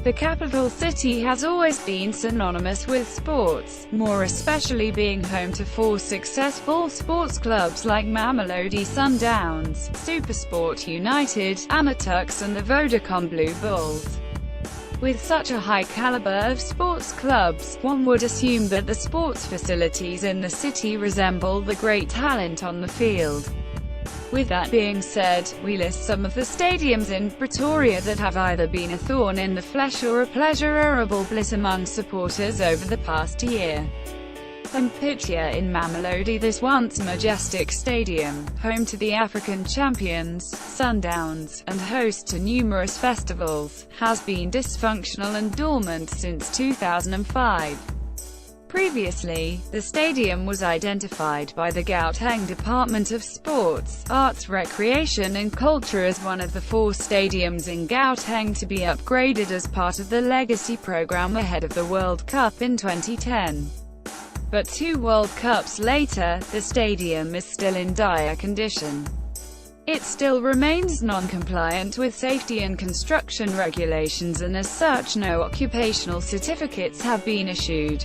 The capital city has always been synonymous with sports, more especially being home to four successful sports clubs like Mamelodi Sundowns, SuperSport United, Amatux and the Vodacom Blue Bulls. With such a high caliber of sports clubs, one would assume that the sports facilities in the city resemble the great talent on the field. With that being said, we list some of the stadiums in Pretoria that have either been a thorn in the flesh or a pleasurable bliss among supporters over the past year. Pretoria in Mamelodi. This once majestic stadium, home to the African champions, Sundowns, and host to numerous festivals, has been dysfunctional and dormant since 2005. Previously, the stadium was identified by the Gauteng Department of Sports, Arts, Recreation and Culture as one of the 4 stadiums in Gauteng to be upgraded as part of the Legacy program ahead of the World Cup in 2010. But 2 World Cups later, the stadium is still in dire condition. It still remains non-compliant with safety and construction regulations, and as such no occupational certificates have been issued.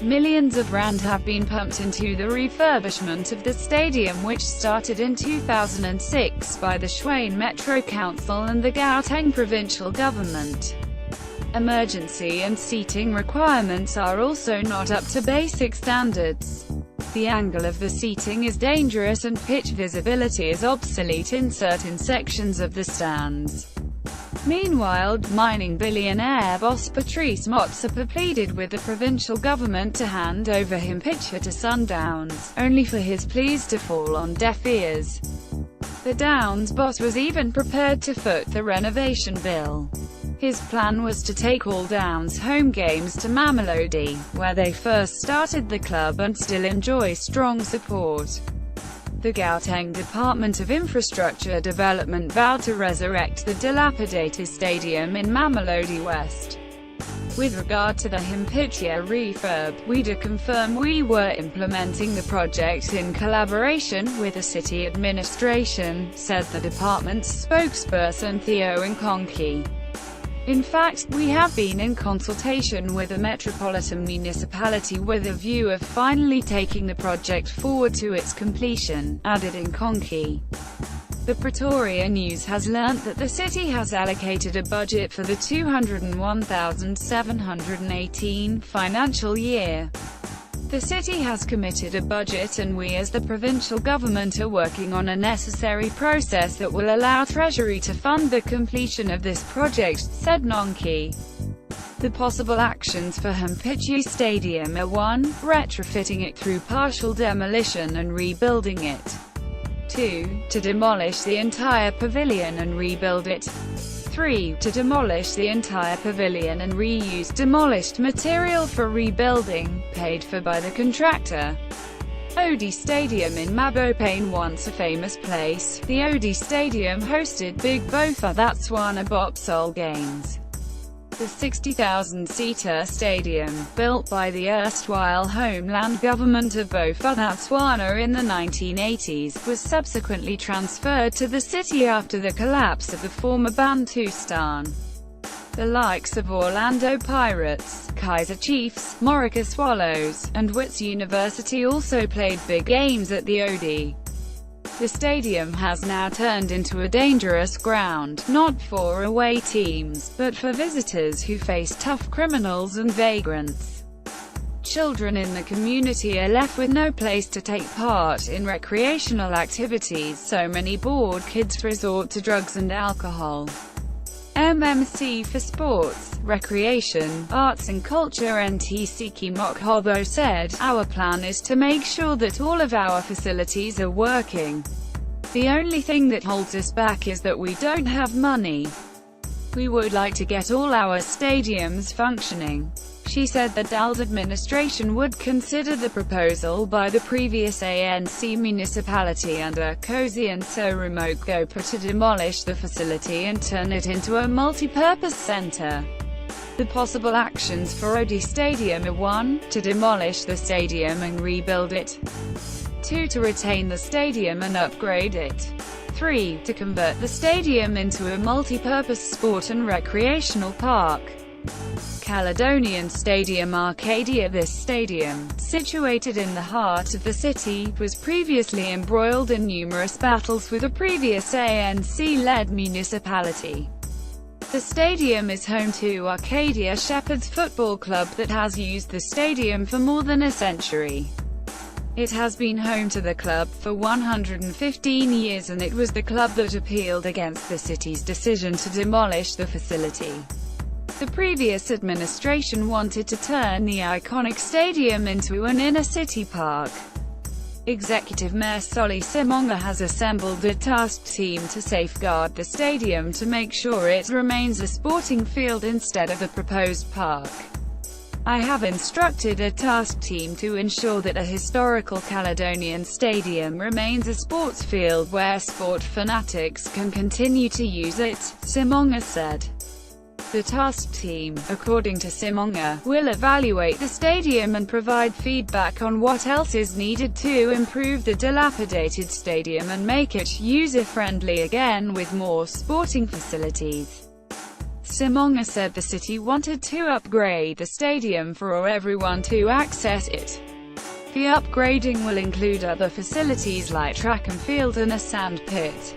Millions of rand have been pumped into the refurbishment of the stadium, which started in 2006 by the Tshwane Metro Council and the Gauteng provincial government. Emergency and seating requirements are also not up to basic standards. The angle of the seating is dangerous and pitch visibility is obsolete in certain sections of the stands. Meanwhile, mining billionaire boss Patrice Motsepe pleaded with the provincial government to hand over him pitcher to Sundowns, only for his pleas to fall on deaf ears. The Downs boss was even prepared to foot the renovation bill. His plan was to take all Downs home games to Mamelodi, where they first started the club and still enjoy strong support. The Gauteng Department of Infrastructure Development vowed to resurrect the dilapidated stadium in Mamelodi West. With regard to the Pretoria refurb, we do confirm we were implementing the project in collaboration with the city administration, said the department's spokesperson Theo Nkonki. In fact, we have been in consultation with the metropolitan municipality with a view of finally taking the project forward to its completion, added Nkonki. The Pretoria News has learnt that the city has allocated a budget for the 201,718 financial year. The city has committed a budget and we as the provincial government are working on a necessary process that will allow Treasury to fund the completion of this project, said Nkonki. The possible actions for Pretoria Stadium are 1. Retrofitting it through partial demolition and rebuilding it. 2. To demolish the entire pavilion and rebuild it. 3. To demolish the entire pavilion and reuse demolished material for rebuilding, paid for by the contractor. Odi Stadium in Mabopane. Once a famous place, the Odi Stadium hosted Big Bafana Bophsoul games. The 60,000-seater stadium, built by the erstwhile homeland government of Bophsoul in the 1980s, was subsequently transferred to the city after the collapse of the former Bantustan. The likes of Orlando Pirates, Kaizer Chiefs, Moroka Swallows, and Wits University also played big games at the Odi. The stadium has now turned into a dangerous ground, not for away teams, but for visitors who face tough criminals and vagrants. Children in the community are left with no place to take part in recreational activities, so many bored kids resort to drugs and alcohol. MMC for Sports, Recreation, Arts and Culture Ntsiki Mokhobo said, "Our plan is to make sure that all of our facilities are working. The only thing that holds us back is that we don't have money. We would like to get all our stadiums functioning." She said the Dals administration would consider the proposal by the previous ANC municipality under Cozy and Sorumoko to demolish the facility and turn it into a multi-purpose centre. The possible actions for Odi Stadium are 1. To demolish the stadium and rebuild it. 2. To retain the stadium and upgrade it. 2003, to convert the stadium into a multi-purpose sport and recreational park. Caledonian Stadium Arcadia. This stadium, situated in the heart of the city, was previously embroiled in numerous battles with a previous ANC-led municipality. The stadium is home to Arcadia Shepherds Football Club that has used the stadium for more than a century. It has been home to the club for 115 years, and it was the club that appealed against the city's decision to demolish the facility. The previous administration wanted to turn the iconic stadium into an inner-city park. Executive Mayor Solly Simonga has assembled a task team to safeguard the stadium to make sure it remains a sporting field instead of a proposed park. I have instructed a task team to ensure that a historical Caledonian stadium remains a sports field where sport fanatics can continue to use it, Simonga said. The task team, according to Simonga, will evaluate the stadium and provide feedback on what else is needed to improve the dilapidated stadium and make it user-friendly again with more sporting facilities. Simonga said the city wanted to upgrade the stadium for everyone to access it. The upgrading will include other facilities like track and field and a sand pit.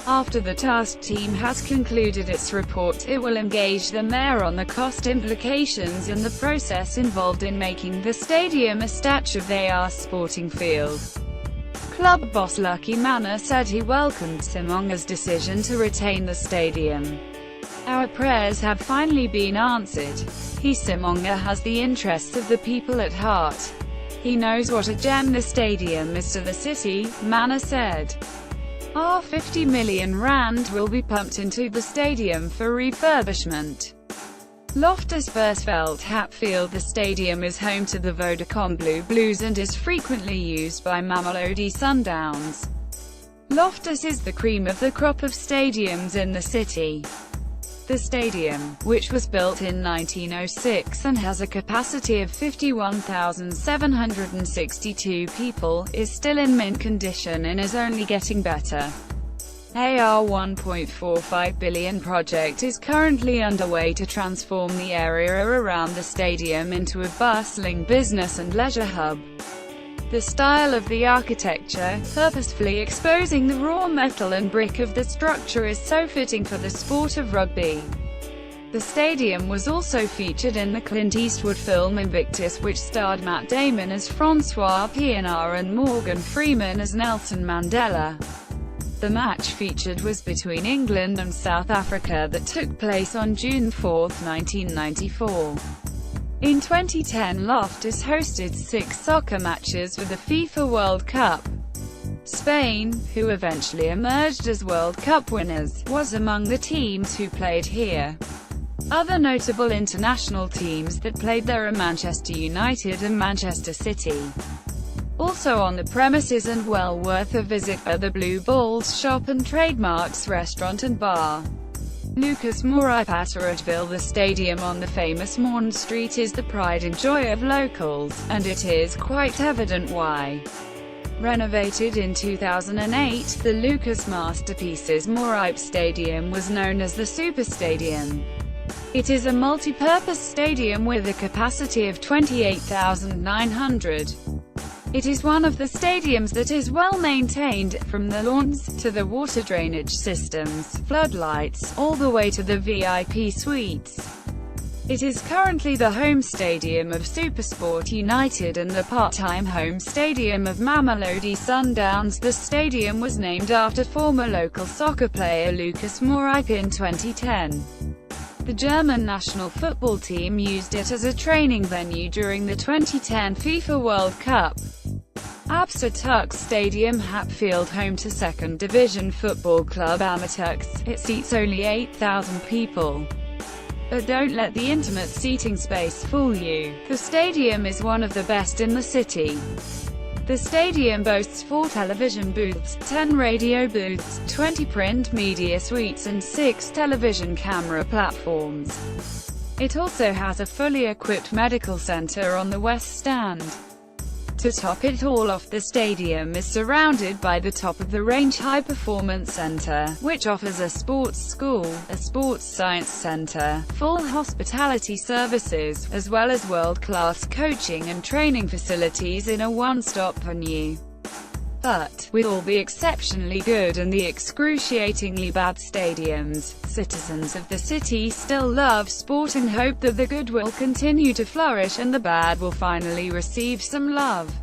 After the task team has concluded its report, it will engage the mayor on the cost implications and the process involved in making the stadium a state-of-the-art sporting field. Club boss Lucky Manor said he welcomed Simonga's decision to retain the stadium. "Our prayers have finally been answered. Simonga has the interests of the people at heart. He knows what a gem the stadium is to the city," Manor said. Our 50 million rand will be pumped into the stadium for refurbishment. Loftus Versfeld Hatfield. The stadium is home to the Vodacom Blue Blues and is frequently used by Mamelodi Sundowns. Loftus is the cream of the crop of stadiums in the city. The stadium, which was built in 1906 and has a capacity of 51,762 people, is still in mint condition and is only getting better. A 1.45 billion project is currently underway to transform the area around the stadium into a bustling business and leisure hub. The style of the architecture, purposefully exposing the raw metal and brick of the structure, is so fitting for the sport of rugby. The stadium was also featured in the Clint Eastwood film Invictus, which starred Matt Damon as Francois Pienaar and Morgan Freeman as Nelson Mandela. The match featured was between England and South Africa that took place on June 4, 1994. In 2010, Loftus hosted 6 soccer matches for the FIFA World Cup. Spain, who eventually emerged as World Cup winners, was among the teams who played here. Other notable international teams that played there are Manchester United and Manchester City. Also on the premises and well worth a visit are the Blue Balls Shop and Trademarks Restaurant and Bar. Lucas Mouraip at Aratville. The stadium on the famous Morn Street is the pride and joy of locals, and it is quite evident why. Renovated in 2008, the Lucas Masterpieces Mouraip Stadium was known as the Super Stadium. It is a multi-purpose stadium with a capacity of 28,900. It is one of the stadiums that is well maintained, from the lawns, to the water drainage systems, floodlights, all the way to the VIP suites. It is currently the home stadium of SuperSport United and the part-time home stadium of Mamelodi Sundowns. The stadium was named after former local soccer player Lucas Mouraip in 2010. The German national football team used it as a training venue during the 2010 FIFA World Cup. Absa Tuks Stadium Hatfield, home to 2nd Division football club Amatux. It seats only 8,000 people. But don't let the intimate seating space fool you. The stadium is one of the best in the city. The stadium boasts 4 television booths, 10 radio booths, 20 print media suites and 6 television camera platforms. It also has a fully equipped medical center on the west stand. To top it all off, the stadium is surrounded by the top-of-the-range high-performance center, which offers a sports school, a sports science center, full hospitality services, as well as world-class coaching and training facilities in a one-stop venue. But, with all the exceptionally good and the excruciatingly bad stadiums, citizens of the city still love sport and hope that the good will continue to flourish and the bad will finally receive some love.